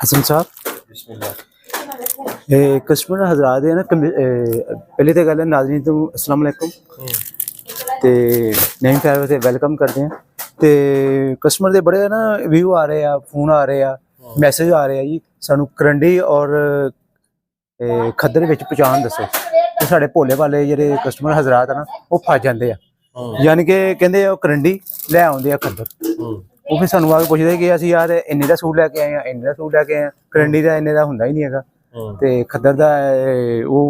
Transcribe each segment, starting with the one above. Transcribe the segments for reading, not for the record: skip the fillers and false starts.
हसन साहब कस्टमर हजरात है ना पहले तो गल है नाज़रीन तो अस्सलाम वालेकुम ते नई फैर से वेलकम करते हैं ते कस्टमर दे बड़े ना व्यू आ रहे हैं फोन आ रहे हैं मैसेज आ रहे हैं जी सानू करंडी और खद्दर विच पहचान दसो ते साडे भोले वाले जेह्ड़े कस्टमर हजरात है ना वो फस जाते हैं यानी कि कहंदे करंडी लै आउंदे आ खद्दर वो फिर सानू आके पुछदे कि असीं यार इन्ने दा सूट लैके आए इन्ने दा सूट लैके आए करंडी दा इन्ने दा हुंदा ही नहीं हैगा ते खद्दर दा वो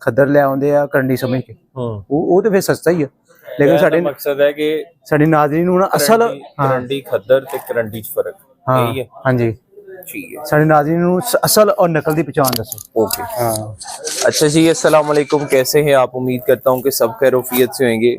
खद्दर ले आउंदे आ करंडी समझ के वो तो फिर सस्ता ही है लेकिन साडे मकसद है कि साडी नाज़रीन नूं ना असल करंडी खद्दर ते करंडी च फर्क यही है। हाँ जी ठीक है, साडी नाज़रीन नूं असल और नकल दी पहचान दसो। ओके अच्छा जी, अस्सलाम वालेकुम, कैसे हैं आप? उम्मीद करता हूँ कि सब खैरियत से होंगे।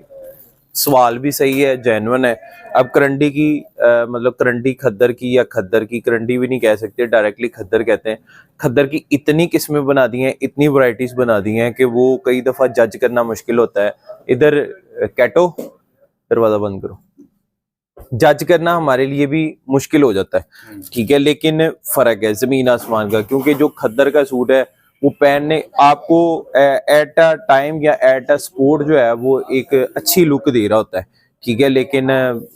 सवाल भी सही है, जेन्युइन है। अब करंडी की मतलब करंडी खद्दर की या खद्दर की करंडी भी नहीं कह सकते, डायरेक्टली खद्दर कहते हैं। खद्दर की इतनी किस्में बना दी हैं, इतनी वैरायटीज बना दी हैं कि वो कई दफ़ा जज करना मुश्किल होता है। इधर कैटो दरवाज़ा बंद करो, जज करना हमारे लिए भी मुश्किल हो जाता है, ठीक है। लेकिन फ़र्क है ज़मीन आसमान का, क्योंकि जो खद्दर का सूट है वो पहनने आपको एट अ टाइम या एट अ स्पोर्ट जो है वो एक अच्छी लुक दे रहा होता है, ठीक है। लेकिन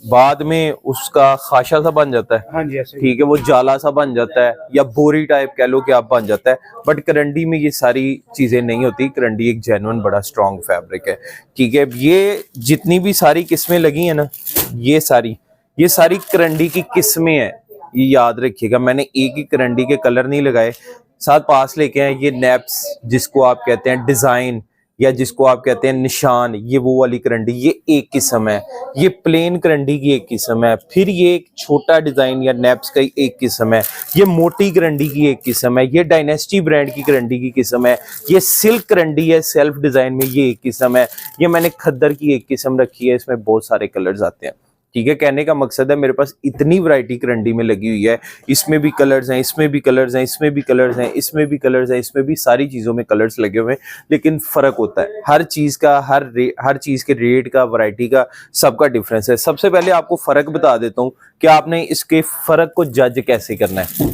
बाद में उसका खाशा सा बन जाता है, हाँ जी ऐसे ठीक है, वो जाला सा बन जाता है या बोरी टाइप कह लो कि आप बन जाता है। बट करंडी में ये सारी चीजें नहीं होती। करंडी एक जेन्युइन बड़ा स्ट्रॉन्ग फैब्रिक है, ठीक है। ये जितनी भी सारी किस्में लगी है ना, ये सारी करंडी की किस्में हैं, ये याद रखिएगा। मैंने एक ही करंडी के कलर नहीं लगाए, साथ पास लेके आए ये नैप्स जिसको आप कहते हैं डिजाइन या जिसको आप कहते हैं निशान, ये वो वाली करंडी, ये एक किस्म है। ये प्लेन करंडी की एक किस्म है। फिर ये एक छोटा डिजाइन या नैप्स का एक किस्म है। ये मोटी करंडी की एक किस्म है। ये डायनेस्टी ब्रांड की करंडी की किस्म है। ये सिल्क करंडी है सेल्फ डिजाइन में, ये एक किस्म है। ये मैंने खद्दर की एक किस्म रखी है, इसमें बहुत सारे कलर्स आते हैं, ठीक है। कहने का मकसद है मेरे पास इतनी वैरायटी करंडी में लगी हुई है, इसमें भी कलर्स हैं, इसमें भी कलर्स हैं, इसमें भी कलर्स हैं, इसमें भी कलर्स हैं, इसमें भी सारी चीजों में कलर्स लगे हुए हैं। लेकिन फर्क होता है हर चीज का, हर चीज के रेट का, वैरायटी का, सबका डिफरेंस है। सबसे पहले आपको फर्क बता देता हूँ कि आपने इसके फर्क को जज कैसे करना है,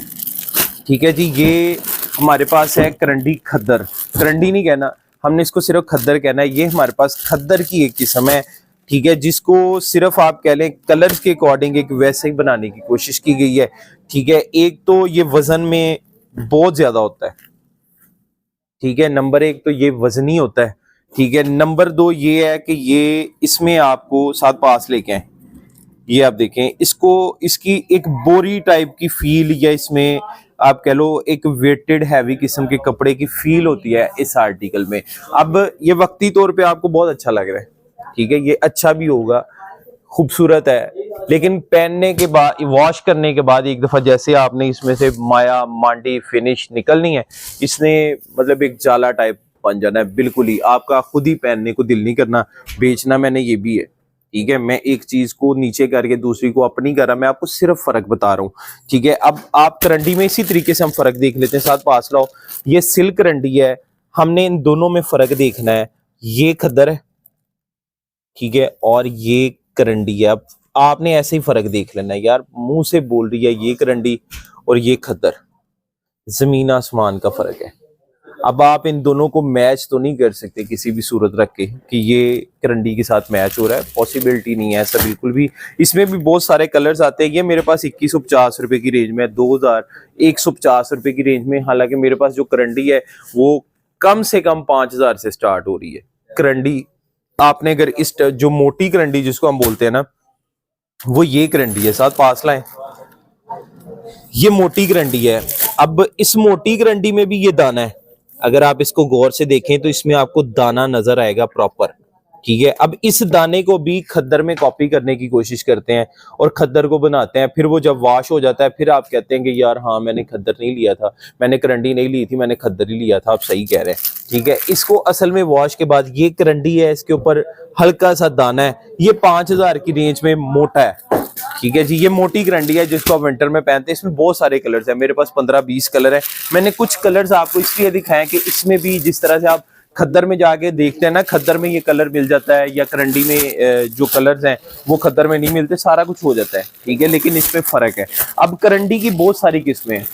ठीक है जी। ये हमारे पास है करंडी खद्दर, करंडी नहीं कहना हमने, इसको सिर्फ खद्दर कहना है। ये हमारे पास खद्दर की एक किस्म है, ठीक है, जिसको सिर्फ आप कह लें कलर्स के अकॉर्डिंग एक वैसे ही बनाने की कोशिश की गई है, ठीक है। एक तो ये वजन में बहुत ज्यादा होता है, ठीक है। नंबर एक तो ये वजनी होता है, ठीक है। नंबर दो ये है कि ये इसमें आपको साथ पास लेके आए, ये आप देखें इसको, इसकी एक बोरी टाइप की फील या इसमें आप कह लो एक वेटेड हैवी किस्म के कपड़े की फील होती है इस आर्टिकल में। अब ये वक्ती तौर पे आपको बहुत अच्छा लग रहा है, ठीक है, ये अच्छा भी होगा, खूबसूरत है। लेकिन पहनने के बाद, वॉश करने के बाद एक दफा जैसे आपने इसमें से माया मांडी फिनिश निकलनी है, इसने मतलब एक जाला टाइप बन जाना है बिल्कुल ही, आपका खुद ही पहनने को दिल नहीं करना। बेचना मैंने ये भी है, ठीक है। मैं एक चीज को नीचे करके दूसरी को अपनी कर रहा, मैं आपको सिर्फ फर्क बता रहा हूँ, ठीक है। अब आप करंडी में इसी तरीके से हम फर्क देख लेते हैं, साथ पास लाओ। ये सिल्क करंडी है, हमने इन दोनों में फर्क देखना है। ये खद्दर है, ठीक है, और ये करंडी है। अब आपने ऐसे ही फर्क देख लेना है, यार मुंह से बोल रही है ये करंडी और ये खद्दर, जमीन आसमान का फर्क है। अब आप इन दोनों को मैच तो नहीं कर सकते किसी भी सूरत रख के कि ये करंडी के साथ मैच हो रहा है, पॉसिबिलिटी नहीं है ऐसा बिल्कुल भी। इसमें भी बहुत सारे कलर्स आते हैं। ये मेरे पास 2150 रुपए की रेंज में है, 2150 रुपए की रेंज में। हालांकि मेरे पास जो करंडी है वो कम से कम 5000 से स्टार्ट हो रही है करंडी। आपने अगर इस जो मोटी करंडी जिसको हम बोलते हैं ना, वो ये करंडी है, साथ पास लाएं, ये मोटी करंडी है। अब इस मोटी करंडी में भी ये दाना है, अगर आप इसको गौर से देखें तो इसमें आपको दाना नजर आएगा प्रॉपर, ठीक है। अब इस दाने को भी खद्दर में कॉपी करने की कोशिश करते हैं और खद्दर को बनाते हैं। फिर वो जब वॉश हो जाता है फिर आप कहते हैं कि यार हाँ मैंने खद्दर नहीं लिया था, मैंने करंडी नहीं ली थी, मैंने खद्दर ही लिया था। आप सही कह रहे हैं, ठीक है। इसको असल में वॉश के बाद ये करंडी है, इसके ऊपर हल्का सा दाना है, ये 5000 की रेंज में मोटा है, ठीक है जी। ये मोटी करंडी है जिसको आप विंटर में पहनते हैं। इसमें बहुत सारे कलर्स हैं, मेरे पास 15-20 कलर है। मैंने कुछ कलर्स आपको इसलिए दिखाए कि इसमें भी जिस तरह से आप खद्दर में जाके देखते हैं ना, खद्दर में ये कलर मिल जाता है या करंडी में जो कलर्स हैं वो खद्दर में नहीं मिलते, सारा कुछ हो जाता है, ठीक है। लेकिन इसमें फर्क है। अब करंडी की बहुत सारी किस्में हैं,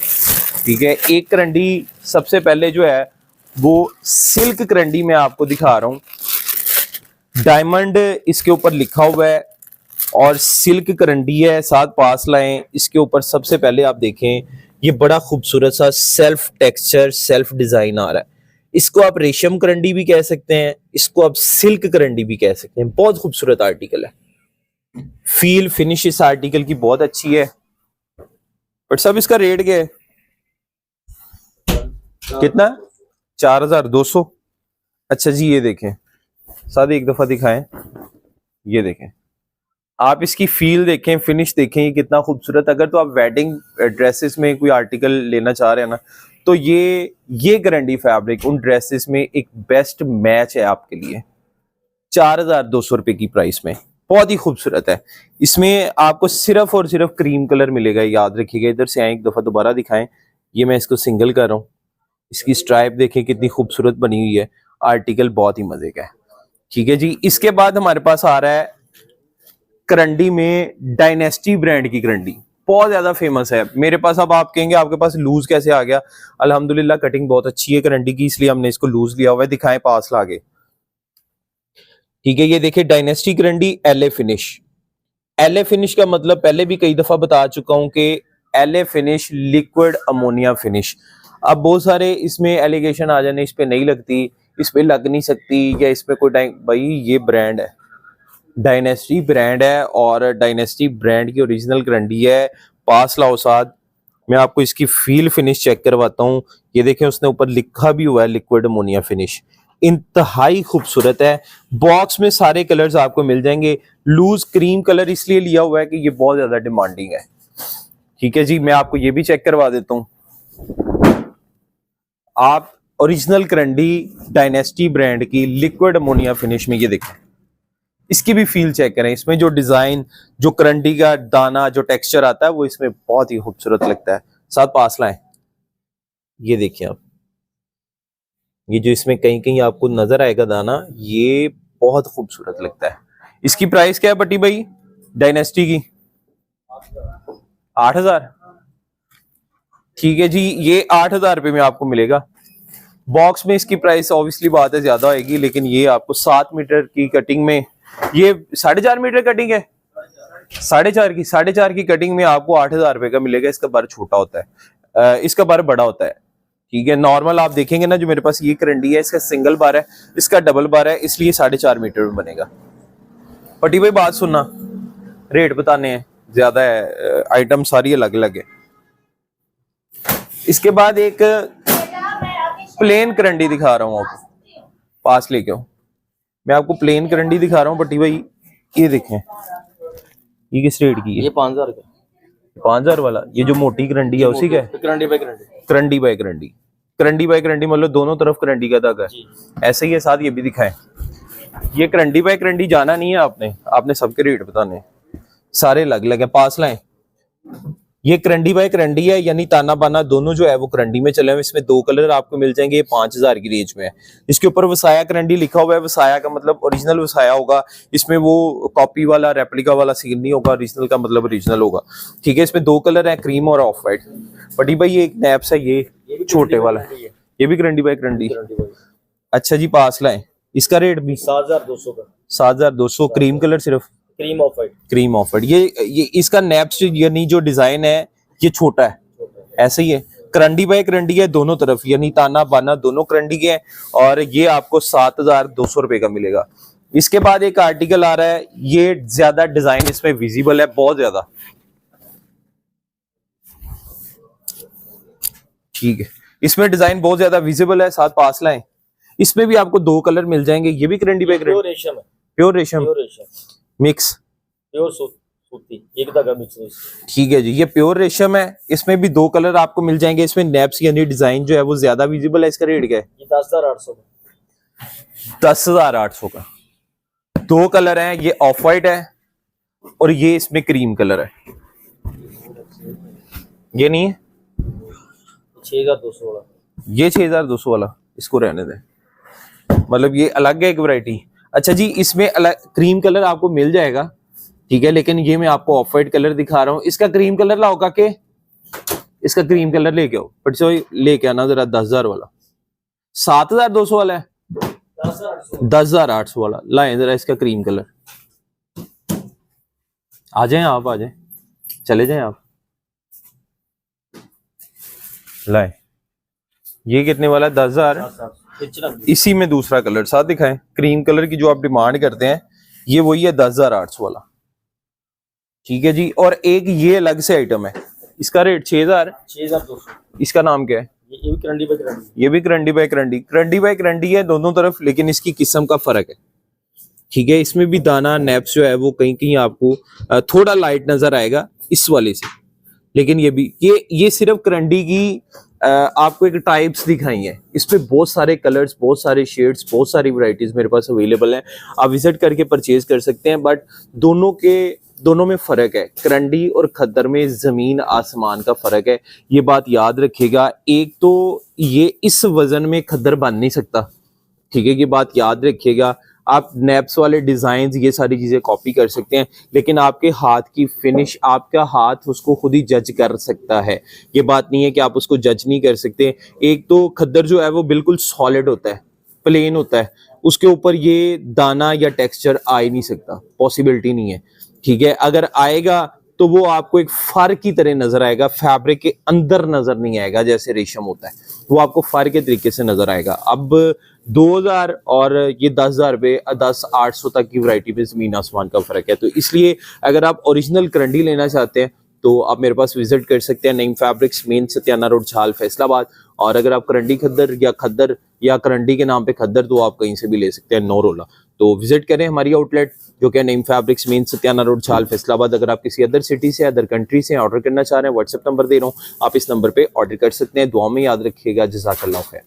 ठीक है। एक करंडी सबसे पहले जो है वो सिल्क करंडी मैं आपको दिखा रहा हूं, डायमंड इसके ऊपर लिखा हुआ है और सिल्क करंडी है, साथ पास लाएं। इसके ऊपर सबसे पहले आप देखें ये बड़ा खूबसूरत सा सेल्फ टेक्सचर सेल्फ डिजाइन आ रहा है। इसको आप रेशम करंडी भी कह सकते हैं, इसको आप सिल्क करंडी भी कह सकते हैं। बहुत खूबसूरत आर्टिकल है, फील फिनिश इस आर्टिकल की बहुत अच्छी है। बट सब इसका रेट क्या है, कितना? 4200। अच्छा जी, ये देखें, साथ एक दफा दिखाएं, ये देखें आप, इसकी फील देखें, फिनिश देखें, ये कितना खूबसूरत। अगर तो आप वेडिंग ड्रेसेस में कोई आर्टिकल लेना चाह रहे हैं ना, तो ये करंडी फैब्रिक उन ड्रेसेस में एक बेस्ट मैच है आपके लिए। 4200 रुपए की प्राइस में बहुत ही खूबसूरत है। इसमें आपको सिर्फ और सिर्फ क्रीम कलर मिलेगा, याद रखिएगा। इधर से आए एक दफा दोबारा दिखाएं, ये मैं इसको सिंगल कर रहा हूँ। इसकी स्ट्राइप देखें कितनी खूबसूरत बनी हुई है, आर्टिकल बहुत ही मजे का है। ठीक है जी। इसके बाद हमारे पास आ रहा है करंडी में डायनेस्टी ब्रांड की करंडी, बहुत ज्यादा फेमस है मेरे पास। अब आप कहेंगे आपके पास लूज कैसे आ गया? अल्हम्दुलिल्लाह कटिंग बहुत अच्छी है करंडी की, इसलिए हमने इसको लूज लिया हुआ है। दिखाएं पास लाके। ठीक है, ये देखिए डायनेस्टी करंडी एलए फिनिश। एलए फिनिश का मतलब पहले भी कई दफा बता चुका हूं कि LA finish liquid ammonia finish. अब बहुत सारे इसमें एलिगेशन आ जाने, इस पे नहीं लगती, इस पे लग नहीं सकती, या इसमें कोई टाइम, भाई ये ब्रांड है, डायनेस्टी ब्रांड है और डायनेस्टी ब्रांड की ओरिजिनल करंडी है। पास लाओ साथ, मैं आपको इसकी फील फिनिश चेक करवाता हूँ। ये देखें उसने ऊपर लिखा भी हुआ है लिक्विड अमोनिया फिनिश, इंतहाई खूबसूरत है। बॉक्स में सारे कलर्स आपको मिल जाएंगे। लूज क्रीम कलर इसलिए लिया हुआ है कि ये बहुत ज्यादा डिमांडिंग है। ठीक है जी, मैं आपको ये भी चेक करवा देता हूँ। आप ओरिजिनल करंडी डायनेस्टी ब्रांड की लिक्विड अमोनिया फिनिश में ये देखें, इसकी भी फील चेक करें। इसमें जो डिजाइन, जो करंडी का दाना, जो टेक्सचर आता है वो इसमें बहुत ही खूबसूरत लगता है। साथ पास लाएं, ये देखिए आप, ये जो इसमें कहीं कहीं आपको नजर आएगा दाना, ये बहुत खूबसूरत लगता है। इसकी प्राइस क्या है बट्टी भाई डायनेस्टी की? 8000। ठीक है जी, ये 8000 रुपए में आपको मिलेगा। बॉक्स में इसकी प्राइस ऑब्वियसली बात है ज्यादा होगी, लेकिन ये आपको 7 मीटर की कटिंग में, ये 4.5 मीटर कटिंग है, 4.5 की कटिंग में आपको 8000 रुपए का मिलेगा। इसका बार छोटा होता है, इसका बार बड़ा होता है। ठीक है, नॉर्मल आप देखेंगे ना, जो मेरे पास ये करंडी है इसका सिंगल बार है, इसका डबल बार है, इसलिए 4.5 मीटर में बनेगा। पटी भाई बात सुनना, रेट बताने हैं ज्यादा है, आइटम सारी अलग अलग है। इसके बाद एक प्लेन करंडी दिखा रहा हूं आपको, पास लेके आओ। मैं आपको प्लेन करंडी दिखा रहा हूं बट्टी भाई, ये देखें, ये किस रेट की है? ये 5000 का। 5000 वाला, ये जो मोटी करंडी है उसी का है? करंडी बाय करंडी, करंडी बाय करंडी, करंडी बाय करंडी मतलब दोनों तरफ करंडी का धागा है, ऐसे ही है। साथ ये भी दिखाएं, ये करंडी बाय करंडी जाना नहीं है आपने, आपने सबके रेट बताने, सारे अलग अलग है। पास लाएं, ये करंडी बाय करंडी है, यानी ताना बाना दोनों जो है वो करंडी में चले हुए। इसमें 2 कलर आपको मिल जाएंगे, ये 5000 की रेंज में है। इसके ऊपर वसाया करंडी लिखा हुआ है, वसाया का मतलब ओरिजिनल वसाया होगा, इसमें वो कॉपी वाला रेप्लिका वाला सीन नहीं होगा, ओरिजिनल का मतलब ओरिजिनल होगा। ठीक है, इसमें 2 कलर है, क्रीम और ऑफ वाइट। बटी भाई ये एक नैप्स है, ये छोटे वाला, ये भी करंडी बाय करंडी। अच्छा जी, पास लाएं, इसका रेट भी 7200 का। 7200, क्रीम कलर सिर्फ, cream of white, cream of white. ये इसका नैप्स यानी जो डिजाइन है ये छोटा है, ऐसे ही है। करंडी बाय करंडी है दोनों तरफ, यानी ताना बाना दोनों करंडी के हैं, और ये आपको 7200 रुपए का मिलेगा। इसके बाद एक आर्टिकल आ रहा है, ये ज्यादा डिजाइन इसमें विजिबल है, बहुत ज्यादा। ठीक है, इसमें डिजाइन बहुत ज्यादा विजिबल है। साथ पास लाएं, इसमें भी आपको 2 कलर मिल जाएंगे, ये भी करंडी बाय करंडी, प्योर रेशम है, प्योर रेशम प्योर रेशम मिक्स, प्योर सूती, एक धागा मिक्स है। ठीक है जी, ये प्योर रेशम है। इसमें भी 2 कलर आपको मिल जाएंगे। इसमें नैप्स यानी डिजाइन जो है वो ज्यादा विजिबल है। इसका रेट क्या है? ये 10800 का। 10800 का। 2 कलर हैं, ये ऑफ वाइट है और ये इसमें क्रीम कलर है। ये नहीं है, 6200 वाला, ये 6200 वाला, इसको रहने दें, मतलब ये अलग है एक वैरायटी। अच्छा जी, इसमें अलग क्रीम कलर आपको मिल जाएगा, ठीक है, लेकिन ये मैं आपको ऑफ वाइट कलर दिखा रहा हूं। इसका क्रीम कलर लाओ का के, इसका क्रीम कलर लेके आओ, बट सो लेके आना जरा 10,000 वाला। 7,200 वाला है, 10,800 वाला लाए जरा इसका क्रीम कलर। आ जाए आप, आ जाए, चले जाएं आप। लाए, ये कितने वाला है? 10,000। इसी में दूसरा कलर साथ दिखाएं, क्रीम कलर की जो आप डिमांड करते हैं, ये वही है 10,800 वाला। ठीक है जी। और एक ये अलग से आइटम है, इसका रेट 6,200। इसका नाम क्या है? ये भी करंडी बाय करंडी। ये भी करंडी बाय करंडी, करंडी बाय करंडी है दोनों तरफ, लेकिन इसकी किस्म का फर्क है। ठीक है, इसमें भी दाना नेप्स जो है वो कहीं कहीं आपको थोड़ा लाइट नजर आएगा इस वाले से, लेकिन ये भी ये सिर्फ करंडी की आपको एक टाइप्स दिखाई है। इस पे बहुत सारे कलर्स, बहुत सारे शेड्स, बहुत सारी वैरायटीज मेरे पास अवेलेबल हैं, आप विजिट करके परचेज कर सकते हैं। बट दोनों में फर्क है, करंडी और खद्दर में जमीन आसमान का फर्क है, ये बात याद रखिएगा। एक तो ये इस वजन में खद्दर बन नहीं सकता, ठीक है, ये बात याद रखिएगा। आप नैप्स वाले डिजाइन ये सारी चीजें कॉपी कर सकते हैं, लेकिन आपके हाथ की फिनिश, आपका हाथ उसको खुद ही जज कर सकता है। ये बात नहीं है कि आप उसको जज नहीं कर सकते। एक तो खद्दर जो है वो बिल्कुल सॉलिड होता है, प्लेन होता है, उसके ऊपर ये दाना या टेक्सचर आ ही नहीं सकता, पॉसिबिलिटी नहीं है। ठीक है, अगर आएगा तो वो आपको एक फर की तरह नजर आएगा, फैब्रिक के अंदर नजर नहीं आएगा जैसे रेशम होता है, वो आपको फर के तरीके से नजर आएगा। अब 2,000 और ये 10,000 रुपये, 10,800 तक की वैरायटी में जमीन आसमान का फर्क है। तो इसलिए अगर आप ओरिजिनल करंडी लेना चाहते हैं तो आप मेरे पास विजिट कर सकते हैं, नईम फैब्रिक्स, मेन सत्याना रोड, झाल, फैसलाबाद। और अगर आप करंडी खद्दर या करंडी के नाम पे खद्दर, तो आप कहीं से भी ले सकते हैं, नौरोला। तो विजिट करें हमारी आउटलेट जो कि नईम फैब्रिक्स, मेन सत्याना रोड, झाल, फैसलाबाद। अगर आप किसी अदर सिटी से, अदर कंट्री से ऑर्डर करना चाह रहे हैं, व्हाट्सएप नंबर दे रहा हूँ, आप इस नंबर पे ऑर्डर कर सकते हैं। दुआ में याद रखिएगा। जज़ाकल्लाह खैर।